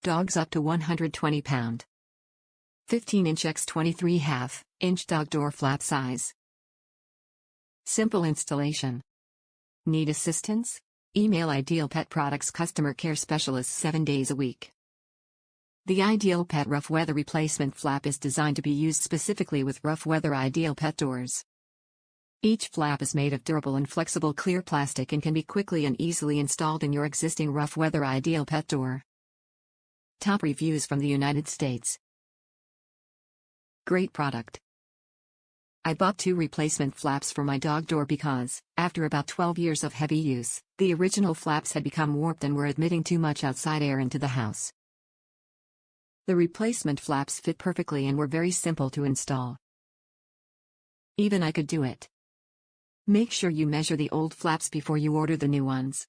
Dogs up to 120 pound. 15-inch x 23/2-inch dog door flap size. Simple installation. Need assistance? Email Ideal Pet Products Customer Care Specialists 7 days a week. The Ideal Pet Rough Weather Replacement Flap is designed to be used specifically with rough weather Ideal Pet doors. Each flap is made of durable and flexible clear plastic and can be quickly and easily installed in your existing rough weather Ideal Pet door. Top reviews from the United States. Great product. I bought 2 replacement flaps for my dog door because, after about 12 years of heavy use, the original flaps had become warped and were admitting too much outside air into the house. The replacement flaps fit perfectly and were very simple to install. Even I could do it. Make sure you measure the old flaps before you order the new ones.